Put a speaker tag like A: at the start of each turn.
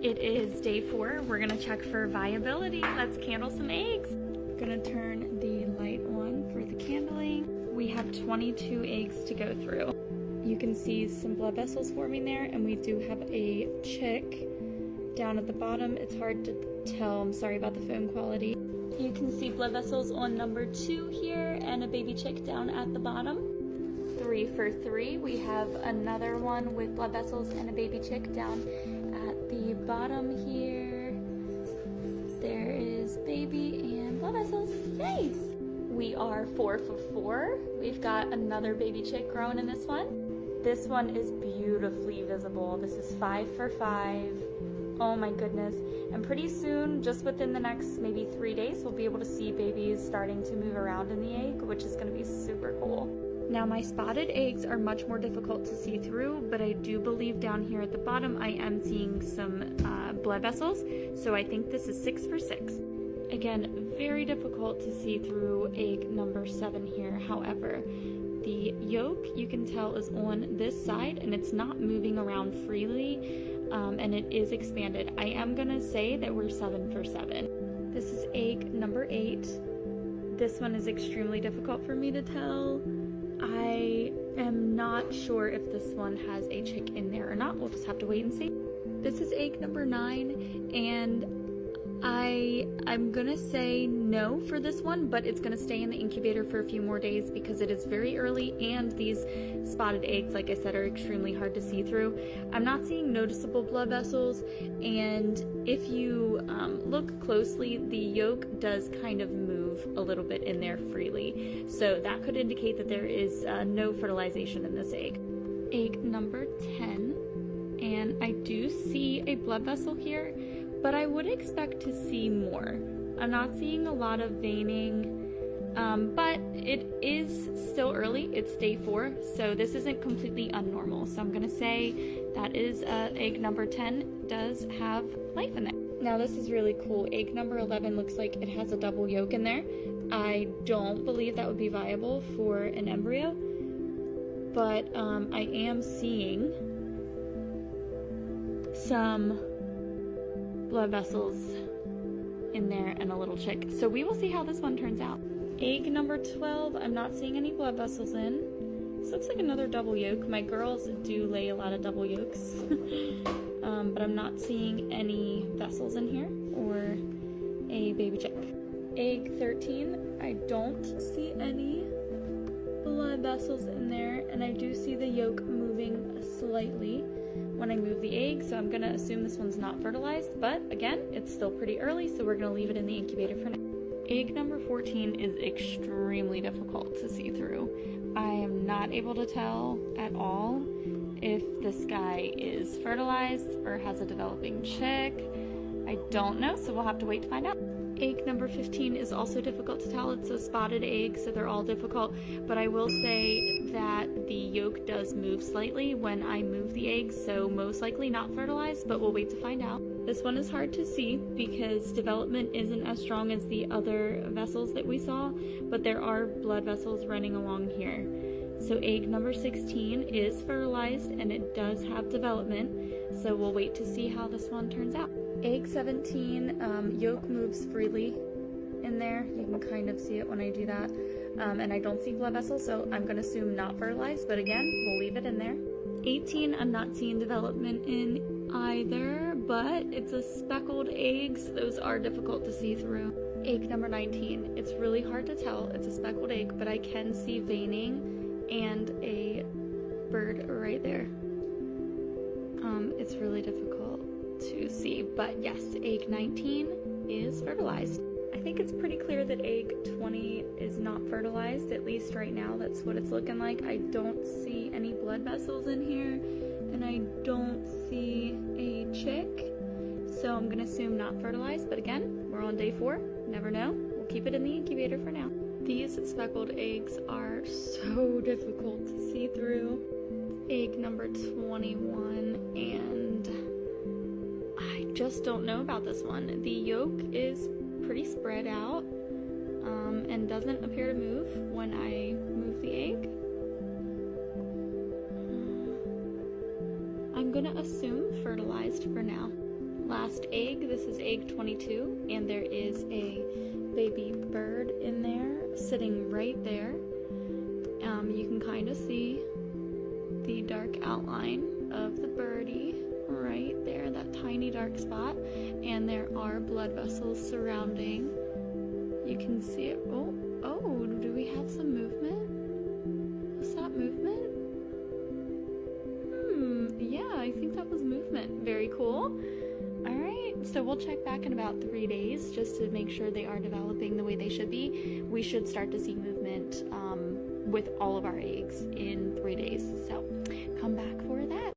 A: It is day 4. We're gonna check for viability. Let's candle some eggs. Gonna turn the light on for the candling. We have 22 eggs to go through. You can see some blood vessels forming there, and we do have a chick down at the bottom. It's hard to tell, I'm sorry about the phone quality. You can see blood vessels on number 2 here, and a baby chick down at the bottom. 3 for 3. We have another one with blood vessels and a baby chick down at the bottom here. There is baby and blood vessels. Yay! We are 4 for 4. We've got another baby chick growing in this one. This one is beautifully visible. This is 5 for 5. Oh my goodness. And pretty soon, just within the next maybe 3 days, we'll be able to see babies starting to move around in the egg, which is gonna be super cool. Now my spotted eggs are much more difficult to see through, but I do believe down here at the bottom I am seeing some blood vessels, so I think this is 6 for 6. Again, very difficult to see through egg number 7 here. However, the yolk you can tell is on this side and it's not moving around freely, and it is expanded. I am gonna say that we're 7 for 7. This is egg number 8. This one is extremely difficult for me to tell. I am not sure if this one has a chick in there or not. We'll just have to wait and see. This is egg number 9, and I'm gonna say no for this one, but it's gonna stay in the incubator for a few more days because it is very early and these spotted eggs, like I said, are extremely hard to see through. I'm not seeing noticeable blood vessels, and if you look closely, the yolk does kind of move a little bit in there freely. So that could indicate that there is no fertilization in this egg. Egg number 10, and I do see a blood vessel here, but I would expect to see more. I'm not seeing a lot of veining, but it is still early. It's day 4, so this isn't completely unnormal. So I'm gonna say that is egg number 10 does have life in there. Now this is really cool. Egg number 11 looks like it has a double yolk in there. I don't believe that would be viable for an embryo, but I am seeing some blood vessels in there and a little chick. So we will see how this one turns out. Egg number 12, I'm not seeing any blood vessels in. This looks like another double yolk. My girls do lay a lot of double yolks. But I'm not seeing any vessels in here or a baby chick. Egg 13, I don't see any blood vessels in there, and I do see the yolk moving slightly when I move the egg, so I'm gonna assume this one's not fertilized, but again, it's still pretty early, so we're gonna leave it in the incubator for now. Egg number 14 is extremely difficult to see through. I am not able to tell at all if this guy is fertilized or has a developing chick. I don't know, so we'll have to wait to find out. Egg number 15 is also difficult to tell. It's a spotted egg, so they're all difficult, but I will say that the yolk does move slightly when I move the egg, so most likely not fertilized, but we'll wait to find out. This one is hard to see because development isn't as strong as the other vessels that we saw, but there are blood vessels running along here. So egg number 16 is fertilized and it does have development, so we'll wait to see how this one turns out. Egg 17, yolk moves freely in there. You can kind of see it when I do that. And I don't see blood vessels, so I'm gonna assume not fertilized, but again, we'll leave it in there. 18, I'm not seeing development in either, but it's a speckled eggs. Those are difficult to see through. Egg number 19, it's really hard to tell. It's a speckled egg, but I can see veining and a bird right there. It's really difficult to see, but yes, egg 19 is fertilized. I think it's pretty clear that egg 20 is not fertilized, at least right now. That's what it's looking like. I don't see any blood vessels in here, and I don't see a chick, so I'm gonna assume not fertilized, but again, we're on day 4, never know. We'll keep it in the incubator for now. These speckled eggs are so difficult to see through. It's egg number 21, and I just don't know about this one. The yolk is pretty spread out and doesn't appear to move when I move the egg. I'm gonna assume fertilized for now. last egg. This is egg 22, and there is a baby bird in there sitting right there. You can kind of see the dark outline of the birdie right there, that tiny dark spot, and there are blood vessels surrounding. You can see it. Oh, do we have some movement? Was that movement? Yeah, I think that was movement. Very cool. Alright, so we'll check back in about 3 days just to make sure they are developing the way they should be. We should start to see movement with all of our eggs in 3 days. So come back for that.